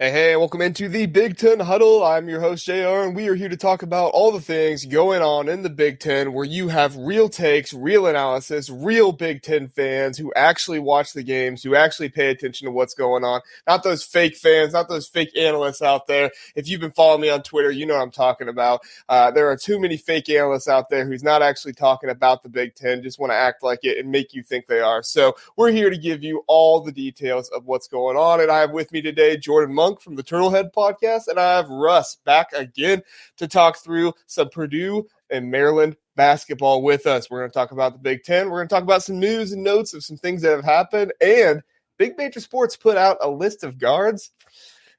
Hey, welcome into the Big Ten Huddle. I'm your host, JR, and we are here to talk about all the things going on in the Big Ten where you have real takes, real analysis, real Big Ten fans who actually watch the games, who actually pay attention to what's going on. Not those fake fans, not those fake analysts out there. If you've been following me on Twitter, you know what I'm talking about. There are too many fake analysts out there who's not actually talking about the Big Ten, just want to act like it and make you think they are. So we're here to give you all the details of what's going on, and I have with me today Jordan Monk from the TurtleHeads podcast, and I have Russ back again to talk through some Purdue and Maryland basketball with us. We're going to talk about the Big Ten. We're going to talk about some news and notes of some things that have happened, and Big Major Sports put out a list of guards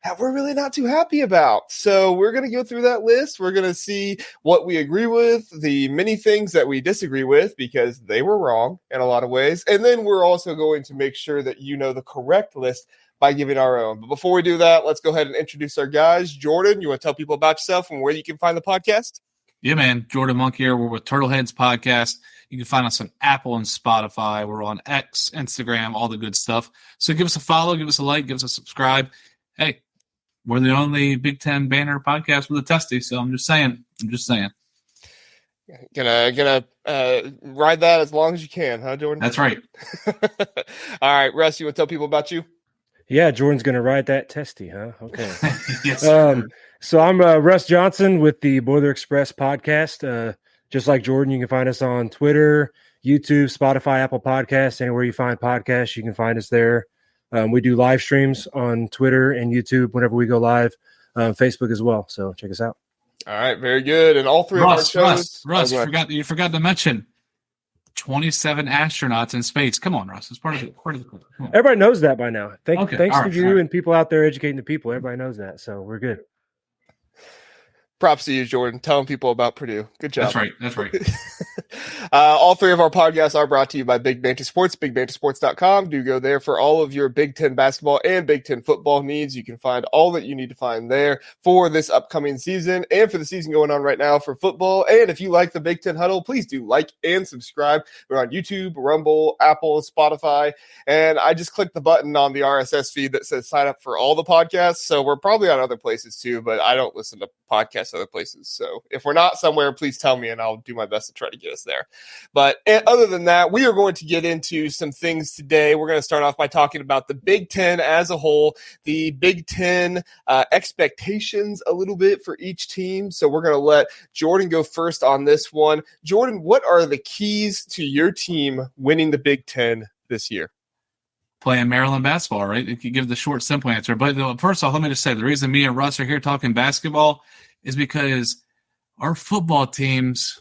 that we're really not too happy about. So we're going to go through that list. We're going to see what we agree with, the many things that we disagree with because they were wrong in a lot of ways, and then we're also going to make sure that you know the correct list by giving our own. But before we do that, let's go ahead and introduce our guys. Jordan, you want to tell people about yourself and where you can find the podcast? Yeah, man. Jordan Monk here. We're with TurtleHeads podcast. You can find us on Apple and Spotify. We're on X, Instagram, all the good stuff. So give us a follow, give us a like, give us a subscribe. Hey, we're the only Big Ten banner podcast with a testy, so I'm just saying. Gonna ride that as long as you can, huh, Jordan? That's right. All right, Russ, you want to tell people about you? Yeah, Jordan's going to ride that testy, huh? Okay. Yes. So I'm Russ Johnson with the Boiler Express podcast. Just like Jordan, you can find us on Twitter, YouTube, Spotify, Apple Podcasts, anywhere you find podcasts, you can find us there. We do live streams on Twitter and YouTube whenever we go live, Facebook as well. So check us out. All right, very good. And all three of our shows. Russ, you forgot to mention 27 astronauts in space. Come on, Russ. It's part of the Everybody knows that by now. Thanks right, to you and people out there educating the people. Everybody knows that, so we're good. Props to you, Jordan. Telling people about Purdue. Good job. That's right. All three of our podcasts are brought to you by Big Banter Sports, BigBanterSports.com. Do go there for all of your Big Ten basketball and Big Ten football needs. You can find all that you need to find there for this upcoming season and for the season going on right now for football. And if you like the Big Ten Huddle, please do like and subscribe. We're on YouTube, Rumble, Apple, Spotify. And I just clicked the button on the RSS feed that says sign up for all the podcasts. So we're probably on other places too, but I don't listen to podcasts other places. So if we're not somewhere, please tell me and I'll do my best to try to get us there. But other than that, we are going to get into some things today. We're going to start off by talking about the Big Ten as a whole, the Big Ten expectations a little bit for each team. So we're going to let Jordan go first on this one. Jordan, what are the keys to your team winning the Big Ten this year? Playing Maryland basketball, right? You can give the short, simple answer. But first off, let me just say the reason me and Russ are here talking basketball is because our football teams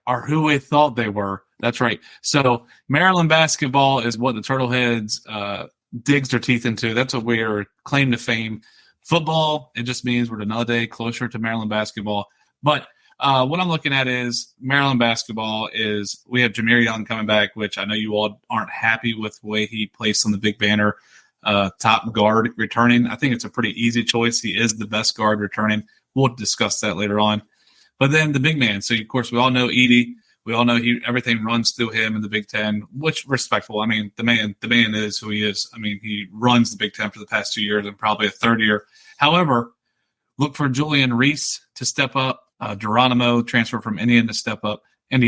are who we thought they were. That's right. So Maryland basketball is what the TurtleHeads digs their teeth into. That's what we are claim to fame. Football, it just means we're another day closer to Maryland basketball. But what I'm looking at is Maryland basketball is we have Jameer Young coming back, which I know you all aren't happy with the way he placed on the big banner, top guard returning. I think it's a pretty easy choice. He is the best guard returning. We'll discuss that later on. But then the big man. So, of course, we all know Edey. We all know everything runs through him in the Big Ten, which respectful. I mean, the man is who he is. I mean, he runs the Big Ten for the past 2 years and probably a third year. However, look for Julian Reese to step up. Geronimo transfer from Indiana, to step up. And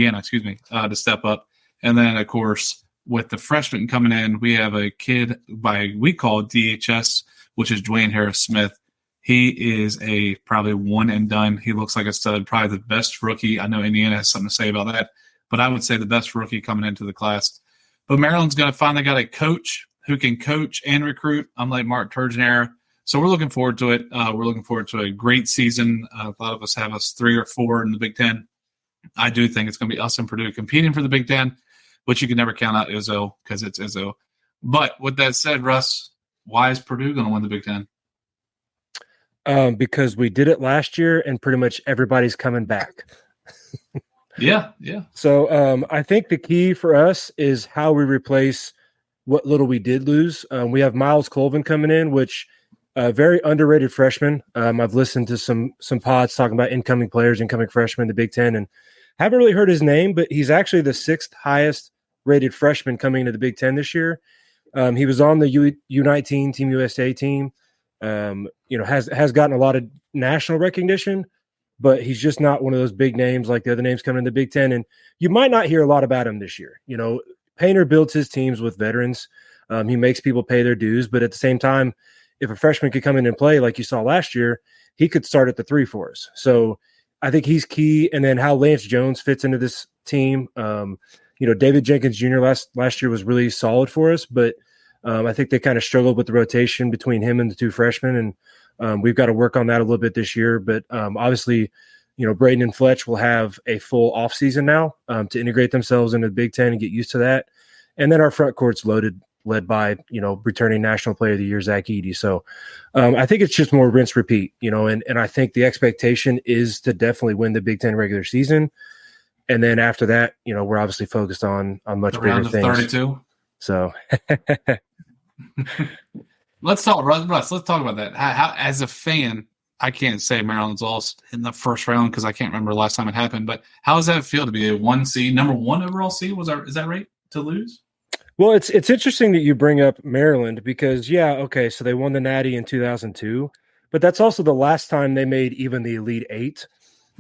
then, of course, with the freshman coming in, we have a kid we call DHS, which is Dwayne Harris-Smith. He is a probably one and done. He looks like a stud, probably the best rookie. I know Indiana has something to say about that, but I would say the best rookie coming into the class. But Maryland's finally got a coach who can coach and recruit, unlike Mark Turgeon era. So we're looking forward to it. We're looking forward to a great season. A lot of us have us 3 or 4 in the Big Ten. I do think it's going to be us and Purdue competing for the Big Ten, but you can never count out Izzo because it's Izzo. But with that said, Russ, why is Purdue going to win the Big Ten? Because we did it last year and pretty much everybody's coming back. Yeah. So I think the key for us is how we replace what little we did lose. We have Miles Colvin coming in, which very underrated freshman. I've listened to some pods talking about incoming players, incoming freshmen in the Big Ten, and haven't really heard his name, but he's actually the 6th highest rated freshman coming into the Big Ten this year. He was on the U19 Team USA team. has gotten a lot of national recognition, but he's just not one of those big names like the other names coming in the Big Ten. And you might not hear a lot about him this year. Painter builds his teams with veterans. He makes people pay their dues, but at the same time, if a freshman could come in and play like you saw last year, he could start at the 3 for us. So I think he's key. And then how Lance Jones fits into this team. David Jenkins Jr. last year was really solid for us, but I think they kind of struggled with the rotation between him and the 2 freshmen. And we've got to work on that a little bit this year. But obviously, Braden and Fletch will have a full offseason now to integrate themselves into the Big Ten and get used to that. And then our front court's loaded, led by, returning National Player of the Year, Zach Edey. So I think it's just more rinse, repeat, and I think the expectation is to definitely win the Big Ten regular season. And then after that, we're obviously focused on much bigger things. 32. So let's talk, Russ. Let's talk about that. How, as a fan, I can't say Maryland's lost in the first round because I can't remember the last time it happened. But how does that feel to be a 1 seed, number 1 overall seed? Is that right, to lose? Well, it's interesting that you bring up Maryland because, so they won the Natty in 2002, but that's also the last time they made even the Elite 8.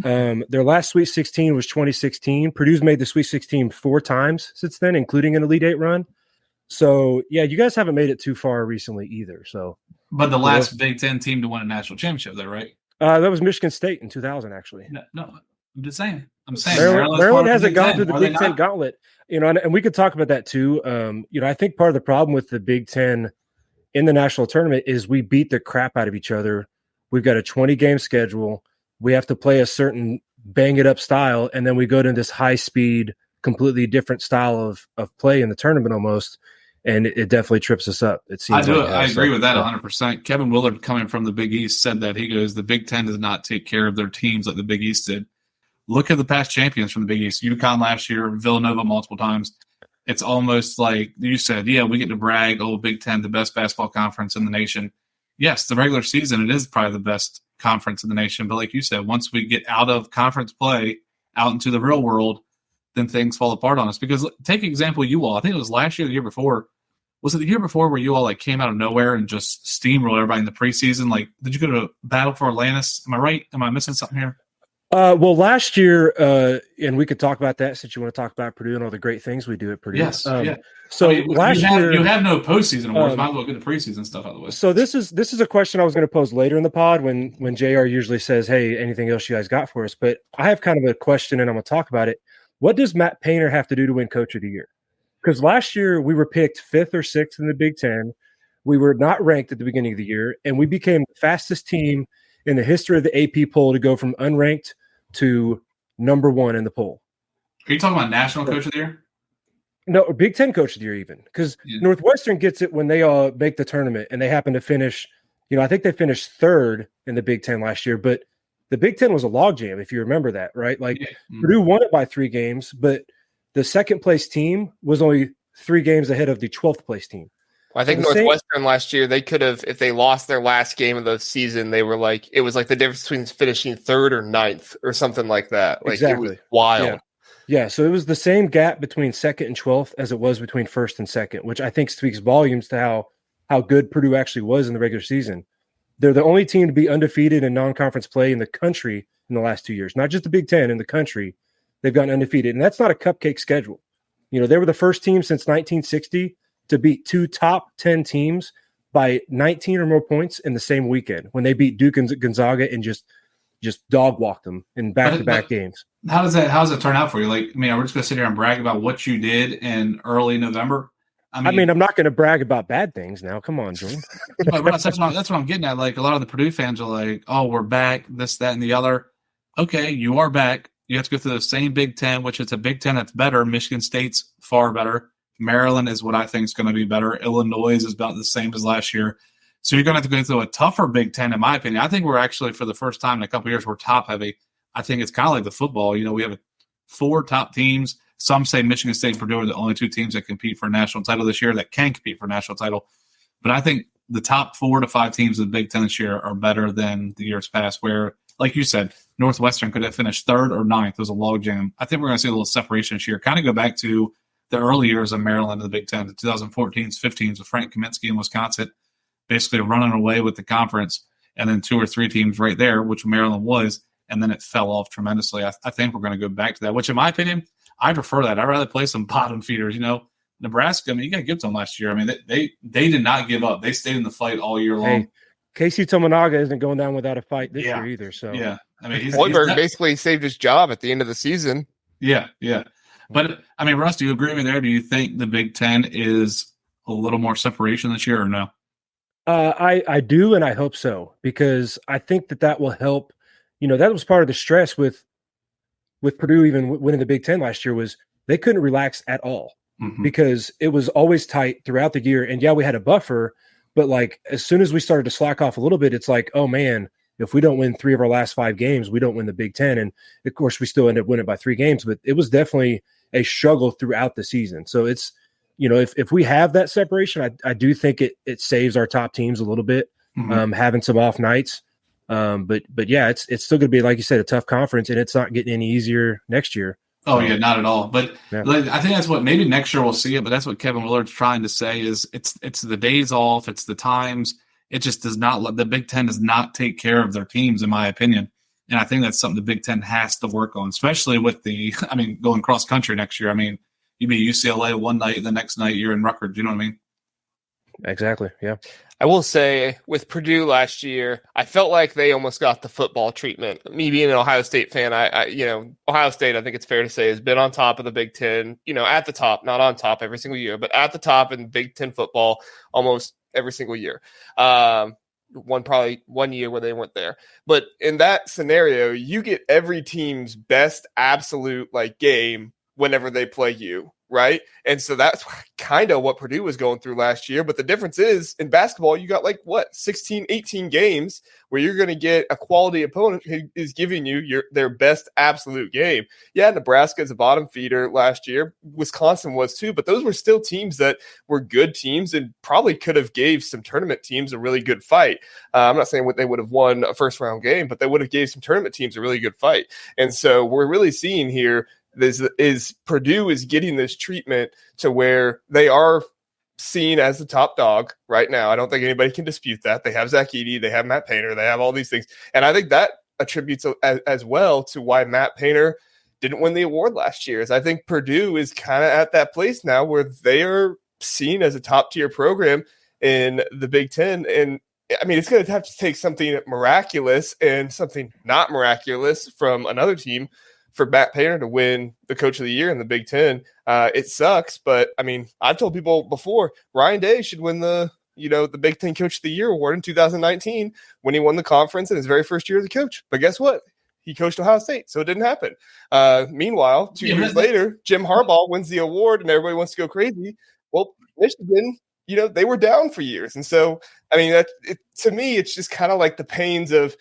Their last Sweet 16 was 2016. Purdue's made the Sweet 16 4 times since then, including an Elite 8 run. So, you guys haven't made it too far recently either. So, but the last Big Ten team to win a national championship, though, right? That was Michigan State in 2000, actually. No, I'm just saying. Maryland hasn't gone through the Big Ten gauntlet. And we could talk about that too. I think part of the problem with the Big Ten in the national tournament is we beat the crap out of each other. We've got a 20-game schedule. We have to play a certain bang-it-up style, and then we go to this high-speed, completely different style of play in the tournament almost, and it definitely trips us up. It seems I agree with that 100%. Kevin Willard, coming from the Big East, said that. He goes, the Big Ten does not take care of their teams like the Big East did. Look at the past champions from the Big East. UConn last year, Villanova multiple times. It's almost like you said, we get to brag, Big Ten, the best basketball conference in the nation. Yes, the regular season, it is probably the best conference in the nation. But like you said, once we get out of conference play, out into the real world, then things fall apart on us. Because take example, you all. I think it was last year, the year before. Was it the year before where you all came out of nowhere and just steamrolled everybody in the preseason? Did you go to battle for Atlantis? Am I right? Am I missing something here? Well, last year, and we could talk about that since you want to talk about Purdue and all the great things we do at Purdue. Yes. So last year you have no postseason awards. Might as well get the preseason stuff out of the way. So this is a question I was going to pose later in the pod when JR usually says, "Hey, anything else you guys got for us?" But I have kind of a question, and I'm going to talk about it. What does Matt Painter have to do to win Coach of the Year? Because last year we were picked 5th or 6th in the Big Ten. We were not ranked at the beginning of the year, and we became the fastest team in the history of the AP poll to go from unranked to number 1 in the poll. Are you talking about National Coach of the Year? No, Big Ten Coach of the Year even. Because Northwestern gets it when they make the tournament, and they happen to finish, I think they finished 3rd in the Big Ten last year, but the Big Ten was a logjam, if you remember that, right? Purdue won it by 3 games, but the second-place team was only 3 games ahead of the 12th place team. I think Northwestern last year, they could have, if they lost their last game of the season, they were it was the difference between finishing 3rd or 9th or something like that. Exactly. It was wild. Yeah, so it was the same gap between 2nd and 12th as it was between 1st and 2nd, which I think speaks volumes to how good Purdue actually was in the regular season. They're the only team to be undefeated in non-conference play in the country in the last 2 years, not just the Big Ten, in the country. They've gotten undefeated, and that's not a cupcake schedule. They were the first team since 1960 to beat 2 top 10 teams by 19 or more points in the same weekend when they beat Duke and Gonzaga and just dog walked them in back-to-back games. How does it turn out for you? Are we just going to sit here and brag about what you did in early November? I'm not going to brag about bad things now. Come on, Jordan. That's what I'm getting at. A lot of the Purdue fans are like, "Oh, we're back, this, that, and the other." Okay, you are back. You have to go through the same Big Ten, which it's a Big Ten that's better. Michigan State's far better. Maryland is what I think is going to be better. Illinois is about the same as last year. So you're going to have to go through a tougher Big Ten, in my opinion. I think we're actually, for the first time in a couple of years, we're top-heavy. I think it's kind of like the football. We have 4 top teams. Some say Michigan State and Purdue are the only 2 teams that compete for a national title this year, that can compete for a national title. But I think the top 4 to 5 teams of the Big Ten this year are better than the years past, where, like you said, Northwestern could have finished 3rd or 9th. It was a logjam. I think we're going to see a little separation this year. Kind of go back to the early years of Maryland in the Big Ten, the 2014s, 15s with Frank Kaminsky in Wisconsin. basically running away with the conference, and then 2 or 3 teams right there, which Maryland was, and then it fell off tremendously. I think we're going to go back to that, which in my opinion, I prefer that. I'd rather play some bottom feeders. Nebraska, I mean, you got to give to them last year. I mean, they did not give up. They stayed in the fight all year long. Hey, Casey Tominaga isn't going down without a fight this year either. So yeah, I mean, Hoiberg basically saved his job at the end of the season. Yeah. But I mean, Russ, do you agree with me there? Do you think the Big Ten is a little more separation this year, or no? I do, and I hope so, because I think that will help. That was part of the stress with Purdue even winning the Big Ten last year, was they couldn't relax at all because it was always tight throughout the year. And yeah, we had a buffer, but like as soon as we started to slack off a little bit, it's like, oh man, if we don't win 3 of our last 5 games, we don't win the Big Ten. And of course, we still end up winning by 3 games, but it was definitely a struggle throughout the season. So it's, if we have that separation, I do think it saves our top teams a little bit, having some off nights. But yeah, it's still going to be, like you said, a tough conference, and it's not getting any easier next year. Oh yeah, not at all. But I think that's what maybe next year we'll see it. But that's what Kevin Willard's trying to say is it's the days off, it's the times. It just does not. The Big Ten does not take care of their teams, in my opinion. And I think that's something the Big Ten has to work on, especially with going cross country next year. I mean, you be UCLA one night, the next night you're in Rutgers. You know what I mean? Exactly. Yeah. I will say with Purdue last year, I felt like they almost got the football treatment. Me being an Ohio State fan, Ohio State, I think it's fair to say, has been on top of the Big Ten, at the top, not on top every single year, but at the top in Big Ten football almost every single year. Probably one year where they went there. But in that scenario, you get every team's best absolute game whenever they play you, right? And so that's kind of what Purdue was going through last year. But the difference is in basketball, you got 16, 18 games where you're going to get a quality opponent who is giving you their best absolute game. Yeah, Nebraska's a bottom feeder last year. Wisconsin was too, but those were still teams that were good teams and probably could have gave some tournament teams a really good fight. I'm not saying they would have won a first round game, but they would have gave some tournament teams a really good fight. And so we're really seeing here is Purdue is getting this treatment to where they are seen as the top dog right now. I don't think anybody can dispute that. They have Zach Edey, they have Matt Painter, they have all these things. And I think that attributes as well to why Matt Painter didn't win the award last year. Is I think Purdue is kind of at that place now where they are seen as a top tier program in the Big Ten. And I mean, it's going to have to take something miraculous and something not miraculous from another team for Matt Painter to win the Coach of the Year in the Big Ten. It sucks, but I mean, I've told people before, Ryan Day should win the Big Ten Coach of the Year award in 2019 when he won the conference in his very first year as a coach. But guess what? He coached Ohio State, so it didn't happen. Meanwhile, 2 years later, Jim Harbaugh wins the award and everybody wants to go crazy. Well, Michigan, they were down for years. And so, I mean, to me, it's just kind of like the pains of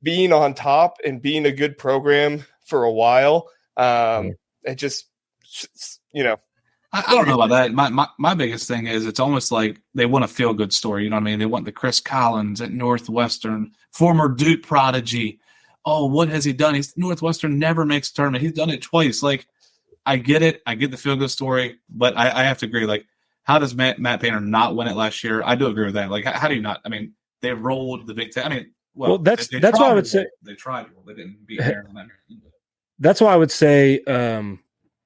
being on top and being a good program for a while. It just, I don't know about that. My biggest thing is it's almost like they want a feel good story. You know what I mean? They want the Chris Collins at Northwestern, former Duke prodigy. Oh, what has he done? Northwestern never makes a tournament. He's done it twice. I get it. I get the feel good story, but I have to agree. How does Matt Painter not win it last year? I do agree with that. How do you not? I mean, they rolled the Big Ten. I mean, well that's why I would say they tried. They didn't beat Maryland. That's why I would say,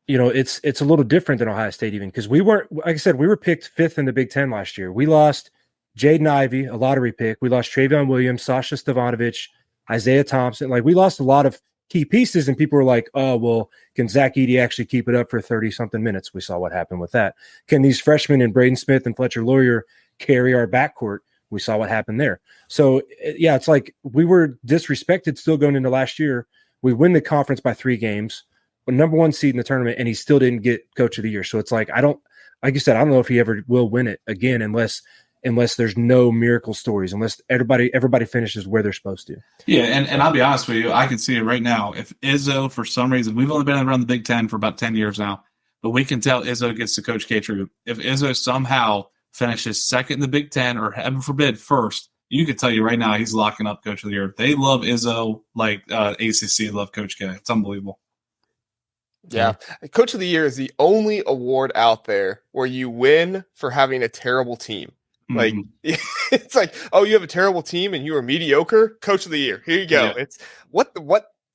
it's a little different than Ohio State even because we weren't, like I said, we were picked 5th in the Big Ten last year. We lost Jaden Ivey, a lottery pick. We lost Travion Williams, Sasha Stavanovich, Isaiah Thompson. We lost a lot of key pieces, and people were like, oh, well, can Zach Edey actually keep it up for 30-something minutes? We saw what happened with that. Can these freshmen and Braden Smith and Fletcher Lawyer carry our backcourt? We saw what happened there. So, yeah, it's like we were disrespected still going into last year. We win the conference by 3 games, a number 1 seed in the tournament, and he still didn't get Coach of the Year. So it's like, like you said, I don't know if he ever will win it again unless there's no miracle stories, unless everybody finishes where they're supposed to. Yeah, and I'll be honest with you, I can see it right now. If Izzo, for some reason, we've only been around the Big Ten for about 10 years now, but we can tell Izzo gets to Coach K tribute. If Izzo somehow finishes second in the Big Ten, or heaven forbid, first, you could tell you right now he's locking up Coach of the Year. They love Izzo like ACC love Coach K. It's unbelievable. Yeah. Coach of the Year is the only award out there where you win for having a terrible team. Like, it's like, oh, you have a terrible team and you are mediocre. Coach of the year. Here you go. Yeah. It's what.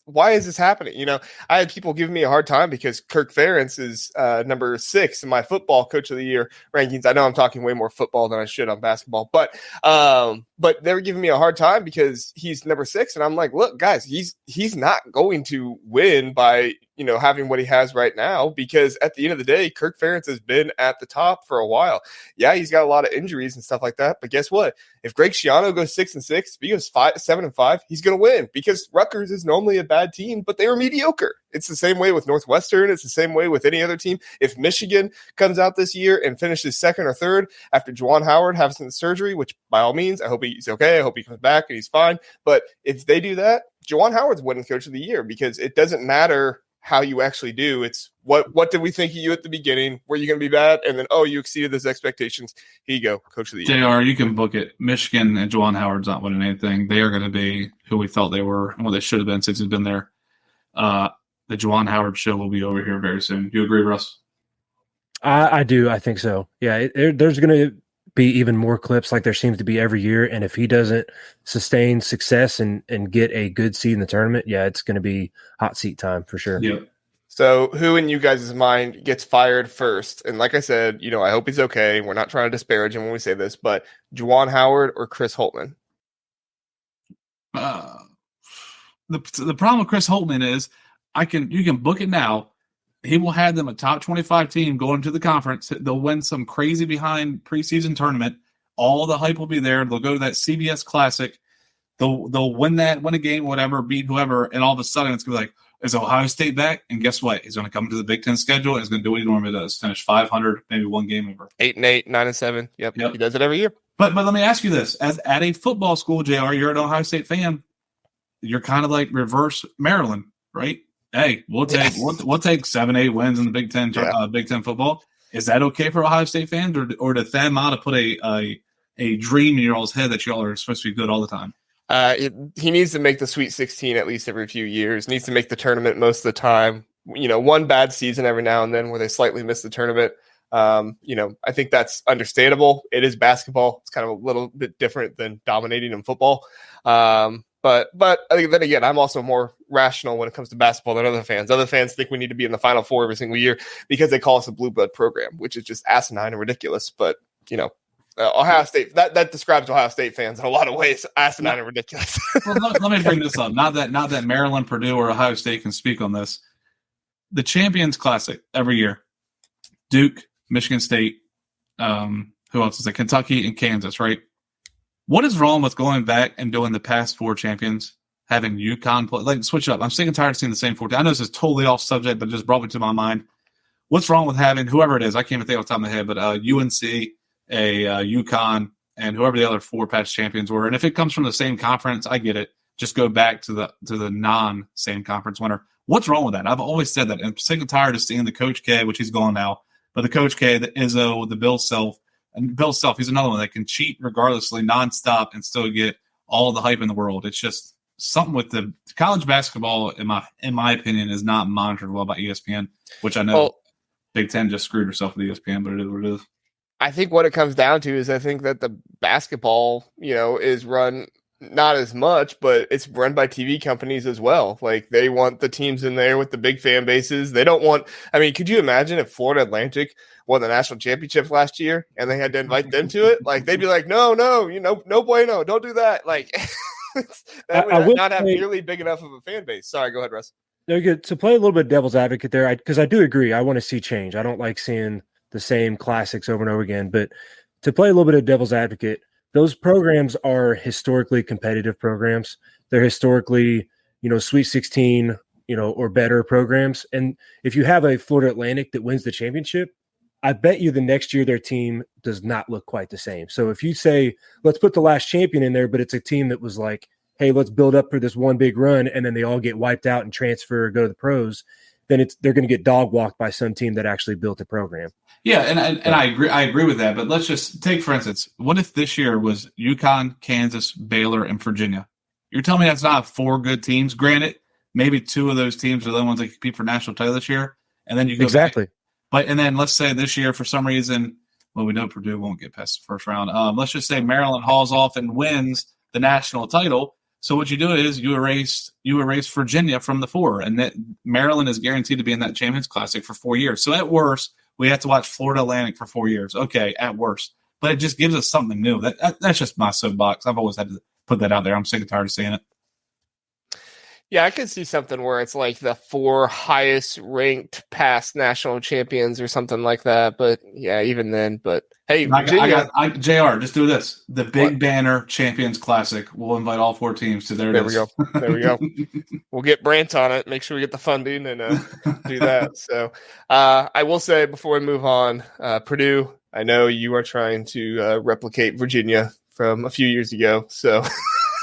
Why is this happening? You know, I had people giving me a hard time because Kirk Ferentz is number 6 in my football coach of the year rankings. I know I'm talking way more football than I should on basketball, but they were giving me a hard time because he's number 6, and I'm like, look, guys, he's not going to win by having what he has right now, because at the end of the day, Kirk Ferentz has been at the top for a while. Yeah, he's got a lot of injuries and stuff like that, but guess what? If Greg Schiano goes 6-6, if he goes 7-5, he's going to win, because Rutgers is normally a bad team, but they were mediocre. It's the same way with Northwestern. It's the same way with any other team. If Michigan comes out this year and finishes 2nd or 3rd after Juwan Howard has some surgery, which by all means, I hope he's okay. I hope he comes back and he's fine. But if they do that, Juwan Howard's winning coach of the year, because it doesn't matter how you actually do. It's what did we think of you at the beginning? Were you going to be bad? And then, you exceeded those expectations. Here you go, coach of the year. JR, you can book it. Michigan and Juwan Howard's not winning anything. They are going to be who we thought they were and what they should have been since he's been there. The Juwan Howard show will be over here very soon. Do you agree, Russ? I do. I think so. Yeah, there's going to be even more clips like there seems to be every year. And if he doesn't sustain success and get a good seed in the tournament, yeah, it's going to be hot seat time for sure. Yep. So who in you guys' mind gets fired first? And like I said, I hope he's okay. We're not trying to disparage him when we say this, but Juwan Howard or Chris Holtmann? The problem with Chris Holtmann is you can book it now. He will have them a top 25 team going to the conference. They'll win some crazy behind preseason tournament. All the hype will be there. They'll go to that CBS Classic. They'll win a game, whatever, beat whoever, and all of a sudden it's going to be like, is Ohio State back? And guess what? He's going to come to the Big Ten schedule and he's going to do what he normally does, finish 500, maybe one game over. 8-8, 9-7. Yep. He does it every year. But let me ask you this: at a football school, JR, you're an Ohio State fan. You're kind of like reverse Maryland, right? Hey, we'll take 7-8 wins in the Big Ten Big Ten football. Is that okay for Ohio State fans, or did Thad Matta put a dream in your all's head that y'all are supposed to be good all the time? He needs to make the Sweet 16 at least every few years. Needs to make the tournament most of the time. One bad season every now and then where they slightly miss the tournament. I think that's understandable. It is basketball. It's kind of a little bit different than dominating in football. But I think then again, I'm also more rational when it comes to basketball than other fans. Other fans think we need to be in the Final Four every single year because they call us a blue blood program, which is just asinine and ridiculous. But Ohio State, that describes Ohio State fans in a lot of ways, asinine and ridiculous. Well, let me bring this up. Not that Maryland, Purdue, or Ohio State can speak on this. The Champions Classic every year, Duke, Michigan State, who else is it? Kentucky and Kansas, right? What is wrong with going back and doing the past 4 champions, having UConn play? Like, switch it up. I'm sick and tired of seeing the same 4 teams. I know this is totally off subject, but it just brought me to my mind. What's wrong with having whoever it is? I can't even think off the top of my head, but UNC, UConn, and whoever the other 4 past champions were. And if it comes from the same conference, I get it. Just go back to the non-same conference winner. What's wrong with that? I've always said that. I'm sick and tired of seeing the Coach K, which he's gone now, but the Coach K, the Izzo, the Bill Self. And Bill Self, he's another one that can cheat regardlessly, nonstop, and still get all the hype in the world. It's just something with the college basketball, in my opinion, is not monitored well by ESPN, which I know Big Ten just screwed herself with ESPN, but it is what it is. I think what it comes down to is I think that the basketball, is run not as much, but it's run by TV companies as well. Like, they want the teams in there with the big fan bases. They don't want – could you imagine if Florida Atlantic won the national championship last year and they had to invite them to it? Like, they'd be like, no, no bueno, don't do that. Like, that would not have nearly big enough of a fan base. Sorry, go ahead, Russ. No, good. To play a little bit devil's advocate there, because I do agree. I want to see change. I don't like seeing the same classics over and over again. But to play a little bit of devil's advocate, those programs are historically competitive programs. They're historically, Sweet 16, or better programs. And if you have a Florida Atlantic that wins the championship, I bet you the next year their team does not look quite the same. So if you say, let's put the last champion in there, but it's a team that was like, hey, let's build up for this one big run, and then they all get wiped out and transfer or go to the pros, then they're going to get dog walked by some team that actually built a program. Yeah, and I agree with that. But let's just take, for instance, what if this year was UConn, Kansas, Baylor, and Virginia? You're telling me that's not 4 good teams? Granted, maybe 2 of those teams are the ones that compete for national title this year, and then you go exactly. And then let's say this year, for some reason, Well, we know Purdue won't get past the first round. Let's just say Maryland hauls off and wins the national title. So what you do is you erase Virginia from the 4, and that Maryland is guaranteed to be in that Champions Classic for 4 years. So at worst, we have to watch Florida Atlantic for 4 years. Okay, at worst. But it just gives us something new. That's just my soapbox. I've always had to put that out there. I'm sick and tired of seeing it. Yeah, I could see something where it's like the 4 highest ranked past national champions or something like that. But yeah, even then. But hey, Virginia, JR, just do this. The Big Banner Champions Classic. We'll invite all 4 teams to there. There we go. There we go. We'll get Brant on it. Make sure we get the funding and do that. So I will say before we move on, Purdue, I know you are trying to replicate Virginia from a few years ago. So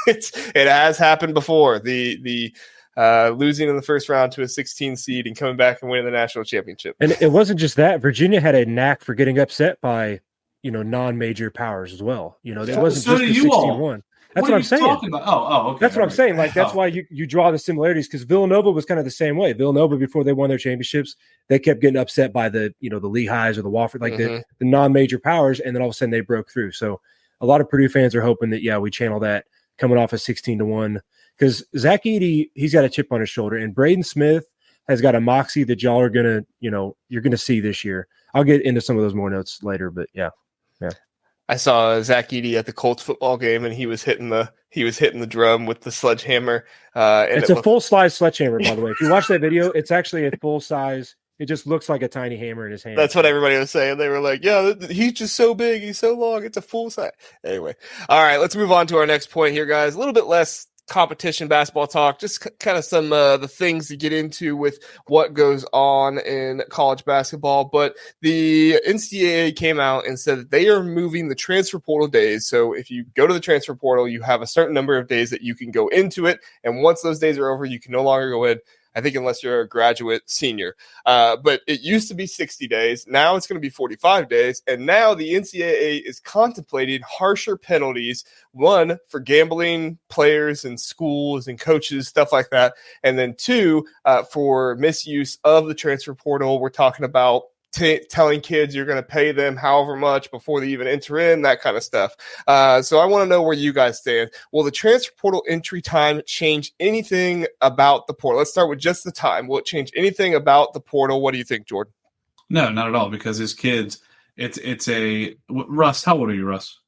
it has happened before. The losing in the first round to a 16 seed and coming back and winning the national championship. And it wasn't just that. Virginia had a knack for getting upset by, non-major powers as well. It wasn't just the 16-1. That's what I'm saying. Okay. That's what I'm saying. Like, that's why you draw the similarities, because Villanova was kind of the same way. Villanova, before they won their championships, they kept getting upset by the Lehighs or the Wofford, like the non-major powers, and then all of a sudden they broke through. So a lot of Purdue fans are hoping that, we channel that coming off a 16-1, because Zach Edey, he's got a chip on his shoulder, and Braden Smith has got a moxie that y'all are gonna, you're gonna see this year. I'll get into some of those more notes later, but yeah. I saw Zach Edey at the Colts football game, and he was hitting the drum with the sledgehammer. And it's a full-size sledgehammer, by the way. If you watch that video, it's actually a full size. It just looks like a tiny hammer in his hand. That's what everybody was saying. They were like, yeah, he's just so big. He's so long. It's a full size. Anyway. All right, let's move on to our next point here, guys. A little bit less competition basketball talk, just kind of some the things to get into with what goes on in college basketball. But the NCAA came out and said that they are moving the transfer portal days. So if you go to the transfer portal, you have a certain number of days that you can go into it. And once those days are over, you can no longer go in. I think unless you're a graduate senior. But it used to be 60 days. Now it's going to be 45 days. And now the NCAA is contemplating harsher penalties, one, for gambling players and schools and coaches, stuff like that. And then 2, for misuse of the transfer portal. We're talking about telling kids you're going to pay them however much before they even enter in, that kind of stuff. So I want to know where you guys stand. Will the transfer portal entry time change anything about the portal? Let's start with just the time. Will it change anything about the portal? What do you think, Jordan? No, not at all, because his kids, Russ, how old are you, Russ?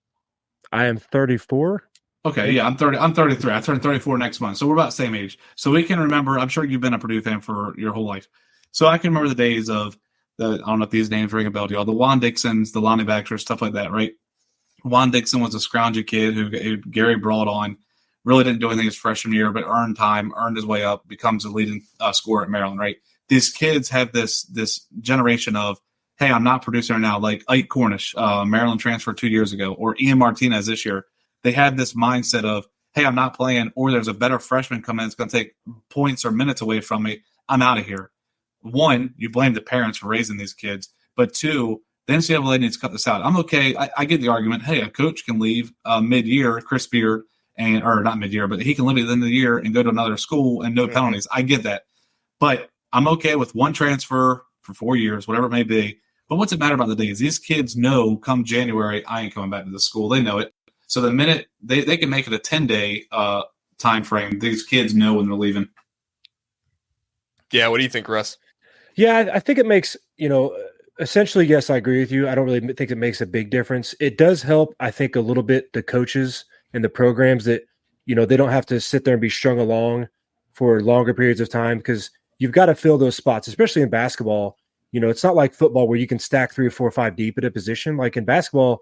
I am 34. Okay, yeah, I'm 33. I turn 34 next month. So we're about the same age. So we can remember, I'm sure you've been a Purdue fan for your whole life. So I can remember the days of I don't know if these names ring a bell to y'all. The Juan Dixons, the Lonnie Baxters, stuff like that, right? Juan Dixon was a scroungy kid who Gary brought on. Really didn't do anything his freshman year, but earned time, earned his way up, becomes a leading scorer at Maryland, right? These kids have this generation of, hey, I'm not producing right now, like Ike Cornish, Maryland transferred 2 years ago, or Ian Martinez this year. They have this mindset of, hey, I'm not playing, or there's a better freshman coming in that's going to take points or minutes away from me. I'm out of here. 1, you blame the parents for raising these kids, but 2, the NCAA needs to cut this out. I'm okay. I get the argument. Hey, a coach can leave mid-year, Chris Beard, or not mid-year, but he can leave at the end of the year and go to another school and no penalties. I get that. But I'm okay with 1 transfer for 4 years, whatever it may be. But what's it matter about the days? These kids know come January, I ain't coming back to the school. They know it. So the minute they can make it a 10-day time frame, these kids know when they're leaving. Yeah, what do you think, Russ? Yeah, I think it makes, essentially, yes, I agree with you. I don't really think it makes a big difference. It does help, I think, a little bit the coaches and the programs that, they don't have to sit there and be strung along for longer periods of time, because you've got to fill those spots, especially in basketball. It's not like football where you can stack 3 or 4 or 5 deep at a position. Like in basketball,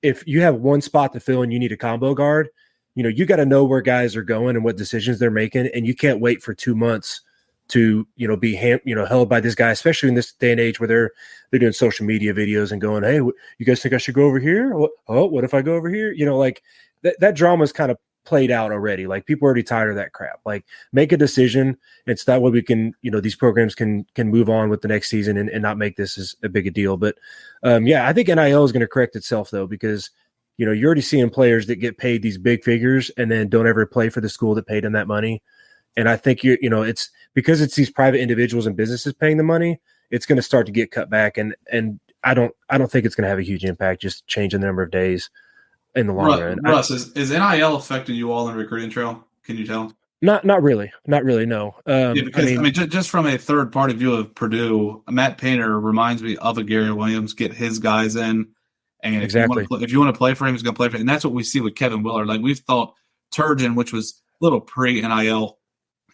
if you have one spot to fill and you need a combo guard, you got to know where guys are going and what decisions they're making, and you can't wait for 2 months to be held by this guy, especially in this day and age where they're doing social media videos and going, hey, you guys think I should go over here? What if I go over here? Like that drama's kind of played out already. Like people are already tired of that crap. Like make a decision. It's that way we can, these programs can move on with the next season and not make this as a big a deal. But I think NIL is going to correct itself though, because you're already seeing players that get paid these big figures and then don't ever play for the school that paid them that money. And I think it's because it's these private individuals and businesses paying the money, it's going to start to get cut back. And I don't think it's going to have a huge impact, just changing the number of days in the long run. Russ, is NIL affecting you all in the recruiting trail? Can you tell? Not really. No. Yeah, because just from a third party view of Purdue, Matt Painter reminds me of a Gary Williams. Get his guys in, and exactly. if you want to play for him, he's going to play for him. And that's what we see with Kevin Willard. Like we've thought Turgeon, which was a little pre NIL,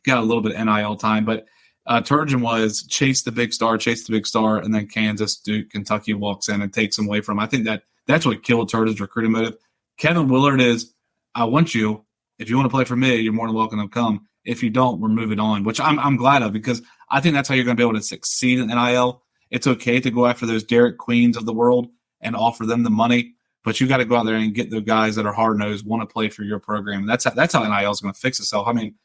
got a little bit of NIL time, but Turgeon was chase the big star, and then Kansas, Duke, Kentucky walks in and takes him away from him. I think that's what killed Turgeon's recruiting motive. Kevin Willard is, I want you. If you want to play for me, you're more than welcome to come. If you don't, we're moving on, which I'm glad of because I think that's how you're going to be able to succeed in NIL. It's okay to go after those Derek Queens of the world and offer them the money, but you got to go out there and get the guys that are hard-nosed, want to play for your program. That's how NIL is going to fix itself. I mean,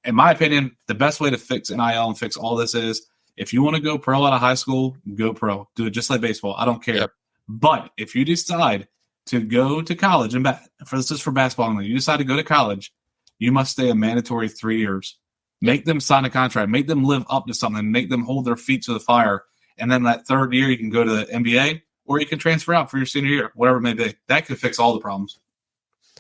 in my opinion, the best way to fix NIL and fix all this is if you want to go pro out of high school, go pro. Do it just like baseball. I don't care. Yep. But if you decide to go to college, and this is for basketball, you decide to go to college, you must stay a mandatory 3 years. Make them sign a contract. Make them live up to something. Make them hold their feet to the fire. And then that third year, you can go to the NBA or you can transfer out for your senior year, whatever it may be. That could fix all the problems.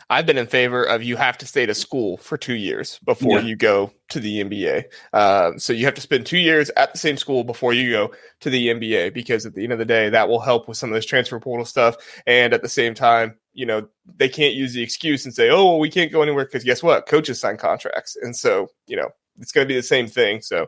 I've been in favor of you have to stay to school for 2 years before you go to the NBA. So you have to spend 2 years at the same school before you go to the NBA, because at the end of the day, that will help with some of this transfer portal stuff. And at the same time, they can't use the excuse and say, oh, well, we can't go anywhere because guess what? Coaches sign contracts. And so, it's going to be the same thing. So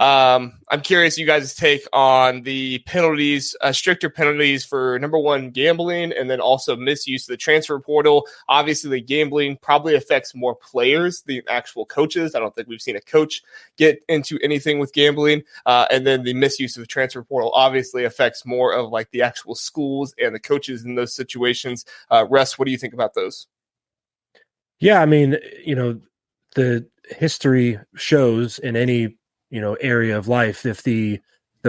I'm curious you guys' take on the penalties, stricter penalties for, number one, gambling, and then also misuse of the transfer portal. Obviously, the gambling probably affects more players than actual coaches. I don't think we've seen a coach get into anything with gambling. And then the misuse of the transfer portal obviously affects more of like the actual schools and the coaches in those situations. Russ, what do you think about those? Yeah, I mean, the history shows in any area of life, if the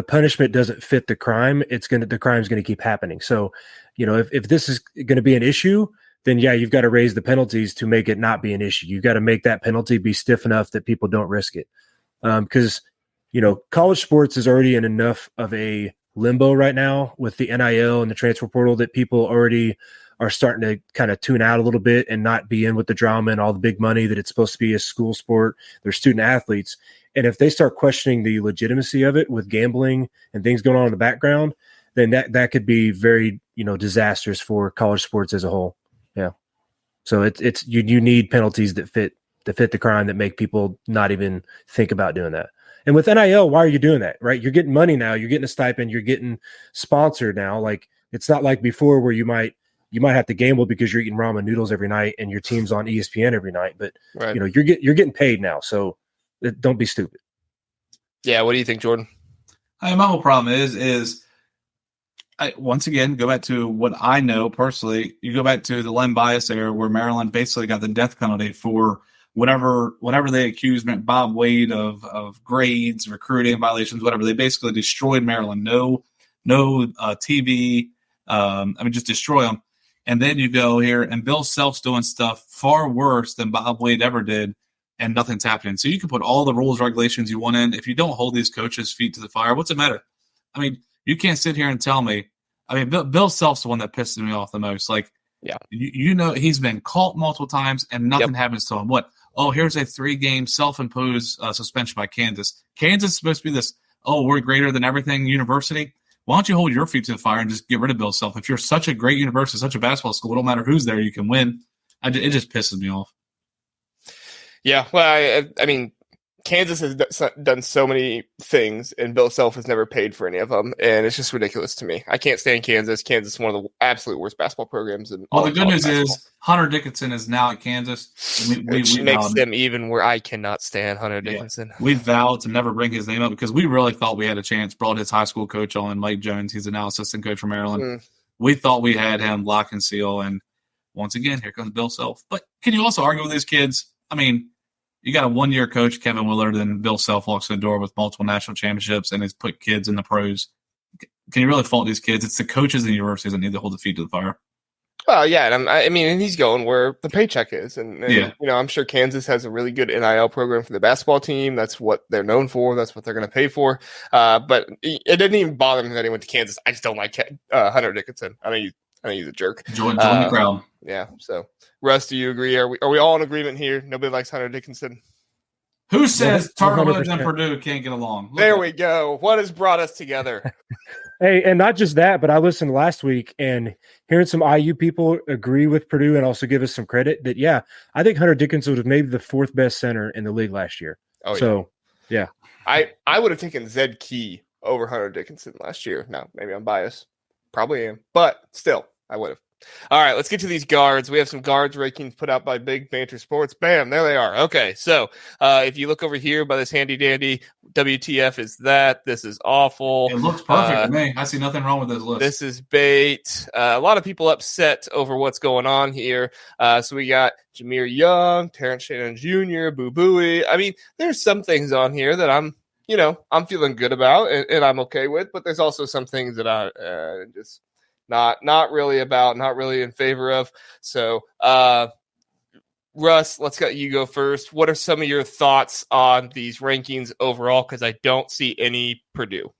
punishment doesn't fit the crime, the crime's going to keep happening. So if this is going to be an issue, then you've got to raise the penalties to make it not be an issue. You've got to make that penalty be stiff enough that people don't risk it, because college sports is already in enough of a limbo right now with the NIL and the transfer portal that people already are starting to kind of tune out a little bit and not be in with the drama and all the big money that it's supposed to be a school sport. They're student athletes. And if they start questioning the legitimacy of it with gambling and things going on in the background, then that could be very, disastrous for college sports as a whole. Yeah. So it's you need penalties that fit the crime, that make people not even think about doing that. And with NIL, why are you doing that? Right? You're getting money now, you're getting a stipend, you're getting sponsored now. Like, it's not like before where you might have to gamble because you're eating ramen noodles every night and your team's on ESPN every night, but right. You're getting paid now, so don't be stupid. Yeah, what do you think, Jordan? My whole problem is I once again go back to what I know personally. You go back to the Len Bias era where Maryland basically got the death penalty for whatever they accused Bob Wade of grades, recruiting violations, whatever. They basically destroyed Maryland. No TV. Just destroy them. And then you go here, and Bill Self's doing stuff far worse than Bob Wade ever did, and nothing's happening. So you can put all the rules, regulations you want in. If you don't hold these coaches' feet to the fire, what's it matter? I mean, you can't sit here and tell me. I mean, Bill Self's the one that pisses me off the most. Like, yeah, he's been caught multiple times, and nothing happens to him. What? Oh, here's a 3-game self-imposed suspension by Kansas. Kansas is supposed to be this, we're greater than everything university. Why don't you hold your feet to the fire and just get rid of Bill Self? If you're such a great university, such a basketball school, it don't matter who's there, you can win. It just pisses me off. Yeah, well, I mean, Kansas has done so many things, and Bill Self has never paid for any of them, and it's just ridiculous to me. I can't stand Kansas. Kansas is one of the absolute worst basketball programs. The good news is Hunter Dickinson is now at Kansas. Which makes them even where I cannot stand Hunter Dickinson. We vowed to never bring his name up because we really thought we had a chance. Brought his high school coach on, Mike Jones. He's a now assistant coach for Maryland. We thought we had him lock and seal, and once again, here comes Bill Self. But can you also argue with these kids? I mean, you got a one-year coach, Kevin Willard, and Bill Self walks in the door with multiple national championships and has put kids in the pros. Can you really fault these kids? It's the coaches and universities that need to hold the feet to the fire. Well, yeah, and and he's going where the paycheck is, and I'm sure Kansas has a really good NIL program for the basketball team. That's what they're known for. That's what they're going to pay for. But it didn't even bother me that he went to Kansas. I just don't like Hunter Dickinson. I know he's a jerk. Join the crowd. Yeah. So, Russ, do you agree? Are we all in agreement here? Nobody likes Hunter Dickinson. Who says TurtleHeads and Purdue can't get along? There we go. What has brought us together? Hey, and not just that, but I listened last week and hearing some IU people agree with Purdue and also give us some credit that, yeah, I think Hunter Dickinson was maybe the fourth best center in the league last year. Oh, yeah. So, yeah. I would have taken Zed Key over Hunter Dickinson last year. Now, maybe I'm biased. Probably am. But still, I would have. All right, let's get to these guards. We have some guards rankings put out by Big Banter Sports. Bam, there they are. Okay, so if you look over here by this handy dandy, WTF is that? This is awful. It looks perfect to me. I see nothing wrong with this list. This is bait. A lot of people upset over what's going on here. So we got Jameer Young, Terrence Shannon Jr., Boo Booey. I mean, there's some things on here that I'm feeling good about and I'm okay with, but there's also some things that I just not really about, not really in favor of. So, Russ, let's get you go first. What are some of your thoughts on these rankings overall? Because I don't see any Purdue.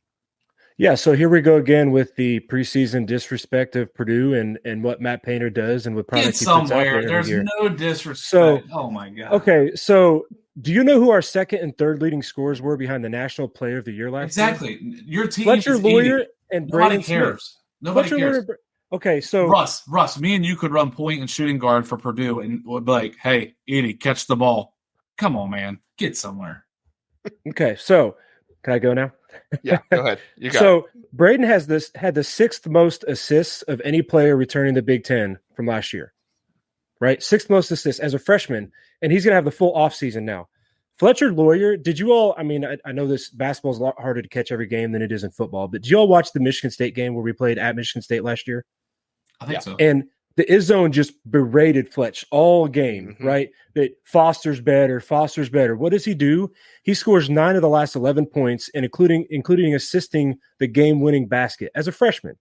Yeah, so here we go again with the preseason disrespect of Purdue and what Matt Painter does and what product he puts out there every There's year. No disrespect. So, oh my God. Okay, so do you know who our second and third leading scorers were behind the National Player of the Year last year? Exactly. Your team Fletcher is Lawyer eating. and Nobody Braden cares. Smith. Nobody Fletcher cares. Okay, so Russ, me and you could run point and shooting guard for Purdue and would be like, hey, Edie, catch the ball. Come on, man. Get somewhere. Okay, so can I go now? Yeah, go ahead. You got so Braden had the sixth most assists of any player returning the Big Ten from last year. Right? Sixth most assists as a freshman, and he's gonna have the full offseason now. Fletcher Lawyer, did you all, I know this basketball is a lot harder to catch every game than it is in football, but did you all watch the Michigan State game where we played at Michigan State last year? I think so. And the Izzone just berated Fletch all game, right? That Foster's better. What does he do? He scores 9 of the last 11 points, and including assisting the game-winning basket as a freshman.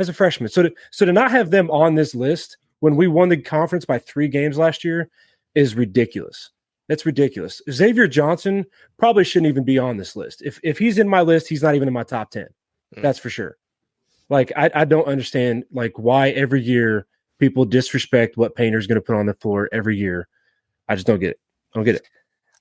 So to not have them on this list when we won the conference by 3 games last year is ridiculous. That's ridiculous. Xavier Johnson probably shouldn't even be on this list. If he's in my list, he's not even in my top 10. That's for sure. Like, I don't understand why every year people disrespect what Painter's going to put on the floor every year. I just don't get it.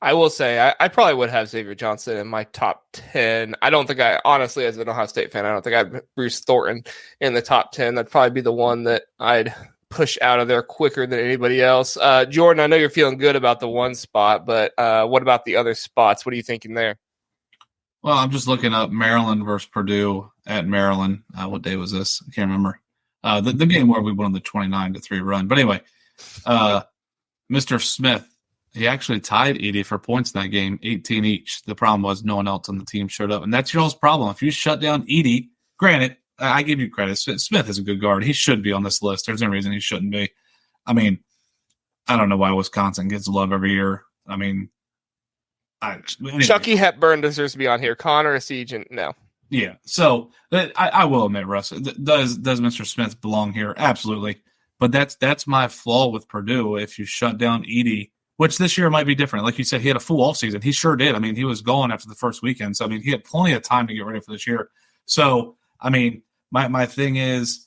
I will say I probably would have Xavier Johnson in my top 10. I don't think honestly, as an Ohio State fan, I don't think I'd have Bruce Thornton in the top 10. That'd probably be the one that I'd push out of there quicker than anybody else. Jordan, I know you're feeling good about the one spot, but what about the other spots? What are you thinking there? Well, I'm just looking up Maryland versus Purdue at Maryland. What day was this? I can't remember. The game where we won the 29-3 run. But anyway, Mr. Smith, he actually tied Edie for points in that game, 18 each. The problem was no one else on the team showed up. And that's y'all's problem. If you shut down Edie, granted, I give you credit. Smith is a good guard. He should be on this list. There's no reason he shouldn't be. I mean, I don't know why Wisconsin gets love every year. I mean, anyway. Chucky Hepburn deserves to be on here. Connor Essegian, no. Yeah. So I will admit, Russ, does Mr. Smith belong here? Absolutely. But that's my flaw with Purdue. If you shut down Edie, which this year might be different. Like you said, he had a full offseason. He sure did. I mean, he was gone after the first weekend. So, I mean, he had plenty of time to get ready for this year. So, I mean, my thing is,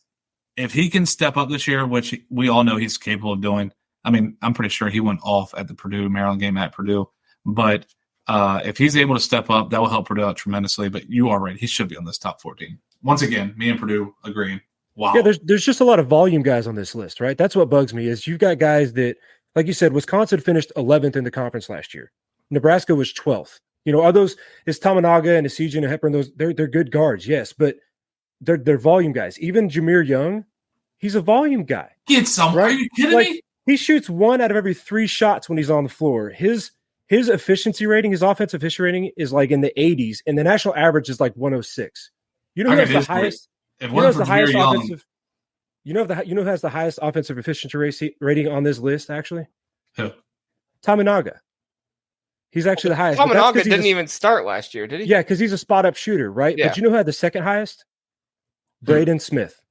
if he can step up this year, which we all know he's capable of doing, I mean, I'm pretty sure he went off at the Purdue-Maryland game at Purdue. But if he's able to step up, that will help Purdue out tremendously. But you are right. He should be on this top 14. Once again, me and Purdue agreeing. Wow. Yeah, there's just a lot of volume guys on this list, right? That's what bugs me is you've got guys that, like you said, Wisconsin finished 11th in the conference last year. Nebraska was 12th. Are those – is Tamanaga and Essegian and Hepburn, they're good guards, yes, but they're volume guys. Even Jameer Young, he's a volume guy. Get some. Right? Are you kidding me? He shoots 1 out of every 3 shots when he's on the floor. His efficiency rating, his offensive efficiency rating is like in the 80s, and the national average is like 106. You know who has the highest? Who has the highest offensive? You know who has the highest offensive efficiency rating on this list? Actually, who? Tamanaga. He's actually the highest. Tamanaga didn't even start last year, did he? Yeah, because he's a spot-up shooter, right? Yeah. But you know who had the second highest? Braden Smith.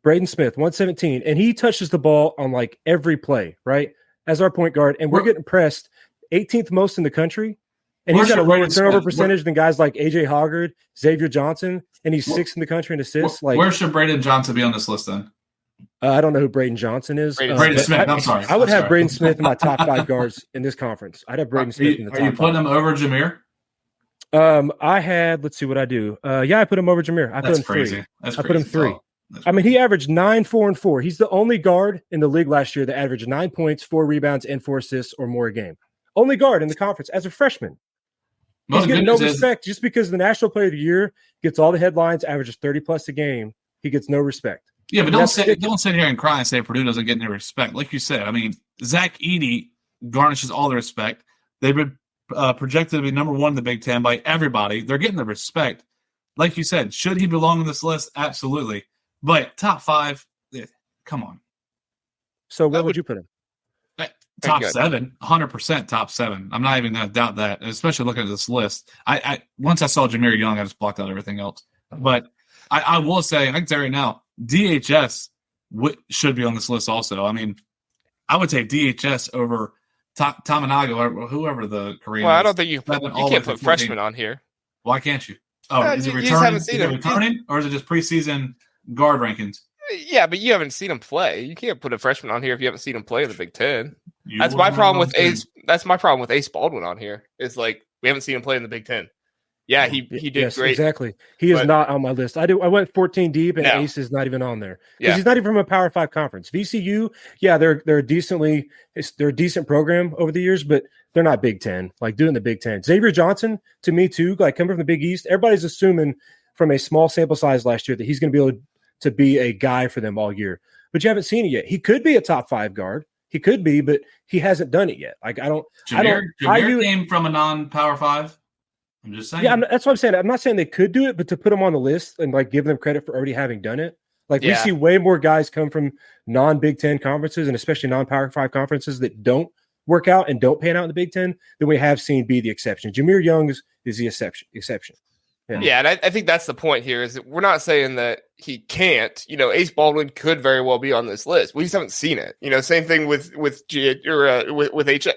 Braden Smith, 117, and he touches the ball on like every play, right? As our point guard, and we're getting pressed 18th most in the country, and he's got a lower turnover percentage than guys like AJ Hoggard, Xavier Johnson, and he's 6th in the country in assists. Where should Braden Johnson be on this list then? I don't know who Braden Johnson is. Braden Smith. I'm sorry. I would have Braden Smith in my top 5 guards in this conference. I'd have Braden Smith in the top 5. Are you putting him over Jameer? I had. Let's see what I do. Yeah, I put him over Jameer. I put him crazy. 3. That's I put him 3. I mean, he averaged 9, 4, and 4. He's the only guard in the league last year that averaged 9 points, 4 rebounds, and 4 assists or more a game. Only guard in the conference as a freshman. He's getting no respect just because the National Player of the Year gets all the headlines, averages 30 plus a game. He gets no respect. Yeah, but don't sit here and cry and say Purdue doesn't get any respect. Like you said, I mean, Zach Edey garnishes all the respect. They've been projected to be number 1 in the Big Ten by everybody. They're getting the respect. Like you said, should he belong on this list? Absolutely. But top 5, come on. So where would you put him? Top 7, 100% top 7. I'm not even going to doubt that, especially looking at this list. I once I saw Jameer Young, I just blocked out everything else. But I will say, I can say right now, DHS should be on this list also. I mean, I would take DHS over Tamanaga or whoever the Korean. Well, I don't think you can't put freshmen on here. Why can't you? Oh, is it returning, or is it just preseason guard rankings? Yeah, but you haven't seen him play. You can't put a freshman on here if you haven't seen him play in the Big Ten. That's my problem with Ace. That's my problem with Ace Baldwin on here. It's like we haven't seen him play in the Big Ten. Yeah, he did great. Exactly. He is not on my list. I went 14 deep, and Ace is not even on there because he's not even from a Power 5 conference. VCU, yeah, they're a decent program over the years, but they're not Big Ten. Like doing the Big Ten. Xavier Johnson, to me too, like coming from the Big East, everybody's assuming from a small sample size last year that he's going to be able to be a guy for them all year. But you haven't seen it yet. He could be a top 5 guard. He could be, but he hasn't done it yet. Like Jameer came from a non-Power 5. I'm just saying. Yeah, that's what I'm saying. I'm not saying they could do it, but to put them on the list and like give them credit for already having done it. Like we see way more guys come from non-Big Ten conferences and especially non-Power 5 conferences that don't work out and don't pan out in the Big Ten than we have seen be the exception. Jameer Young is the exception. Yeah, and I think that's the point here is that we're not saying that he can't. You know, Ace Baldwin could very well be on this list. We just haven't seen it. You know, same thing with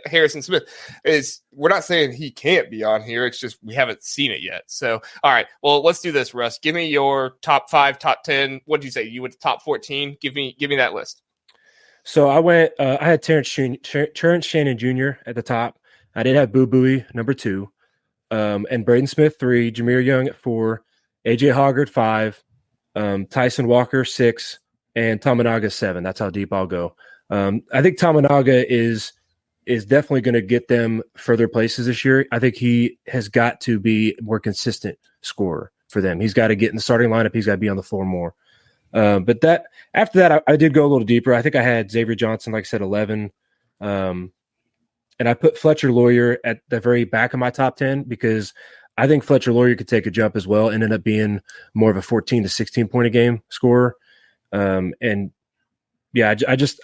Harrison Smith. Is we're not saying he can't be on here. It's just we haven't seen it yet. So, all right, well, let's do this, Russ. Give me your top 5, top 10. What did you say? You went to top 14. Give me that list. So I went. I had Terrence Shannon Jr. at the top. I did have Boo Buie number 2. And Braden Smith 3, Jameer Young at 4, AJ Hoggard 5, Tyson Walker 6, and Tamanaga 7. That's how deep I'll go. I think Tamanaga is definitely going to get them further places this year. I think he has got to be a more consistent scorer for them. He's got to get in the starting lineup. He's got to be on the floor more. But after that, I did go a little deeper. I think I had Xavier Johnson, like I said, 11. And I put Fletcher Lawyer at the very back of my top 10 because I think Fletcher Lawyer could take a jump as well and end up being more of a 14 to 16 point a game scorer. And yeah,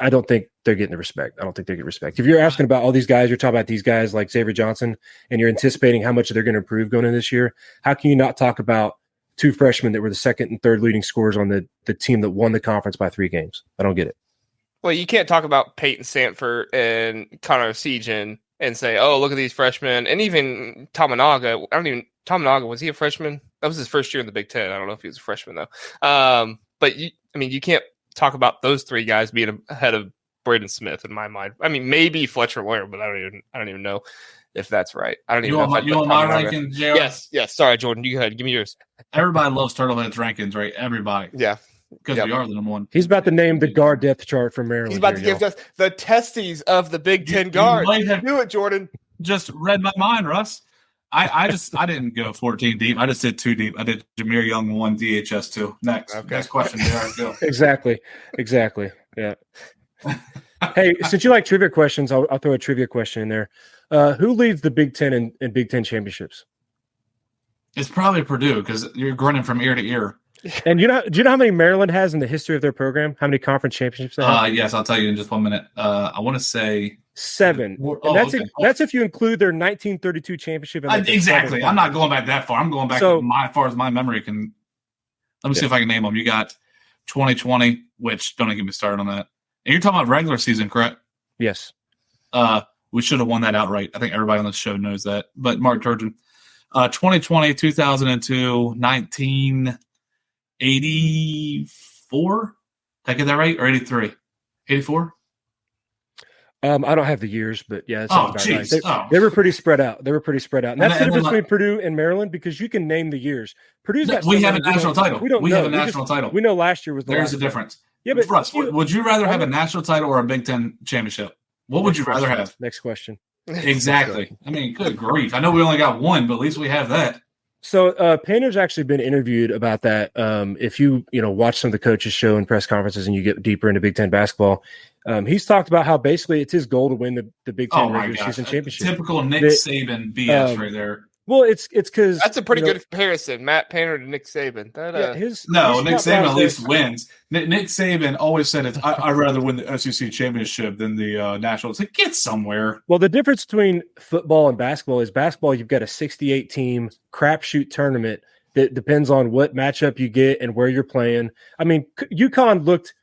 I don't think they're getting the respect. I don't think they get respect. If you're asking about all these guys, you're talking about these guys like Xavier Johnson, and you're anticipating how much they're going to improve going into this year. How can you not talk about 2 freshmen that were the second and third leading scorers on the team that won the conference by 3 games? I don't get it. Well, you can't talk about Peyton Sanford and Connor Sejan and say, "Oh, look at these freshmen," and even Tamanaga. Tamanaga, was he a freshman? That was his first year in the Big Ten. I don't know if he was a freshman though. But you can't talk about those 3 guys being ahead of Braden Smith in my mind. I mean, maybe Fletcher Lawyer, but I don't even know if that's right. I don't even know. You want my rankings, JR? Yes. Sorry, Jordan. You go ahead. Give me yours. Everybody loves TurtleHeads rankings, right? Everybody. Yeah. Because we are the number 1. He's about to name the guard depth chart for Maryland. He's about to give us the testes of the Big Ten guards. Do it, Jordan. Just read my mind, Russ. I didn't go 14 deep. I just did 2 deep. I did Jameer Young 1, DHS 2. Next question. Go. Exactly. Yeah. Hey, since you like trivia questions, I'll throw a trivia question in there. Who leads the Big Ten in Big Ten championships? It's probably Purdue because you're grinning from ear to ear. And do you know how many Maryland has in the history of their program? How many conference championships they have? Yes, I'll tell you in just 1 minute. I want to say 7. And that's if you include their 1932 championship. Exactly. I'm not going back that far. I'm going back as far as my memory can. Let me see if I can name them. You got 2020, which don't even get me started on that. And you're talking about regular season, correct? Yes. We should have won that outright. I think everybody on the show knows that. But Mark Turgeon, 2020, 2002, 1984. Did I get that right? Or 83? 84? I don't have the years, but yeah, that sounds about right. They were pretty spread out. And that's the difference between Purdue and Maryland, because you can name the years. Purdue's got we have a national title. We have a national title. We know last year was the There's a difference. Yeah, but Russ, would you rather have a national title or a Big Ten championship? What would you rather have? Next question. Exactly. I mean, good grief. I know we only got one, but at least we have that. So Painter's actually been interviewed about that. If you watch some of the coaches' show and press conferences and you get deeper into Big Ten basketball, he's talked about how basically it's his goal to win the Big Ten regular season championship. Typical Nick Saban BS right there. Well, it's because that's a pretty good comparison, Matt Painter to Nick Saban. Nick Saban at least wins. Nick Saban always said I'd rather win the SEC championship than the national. It's like, get somewhere. Well, the difference between football and basketball is basketball, you've got a 68 team crapshoot tournament that depends on what matchup you get and where you're playing. I mean, UConn looked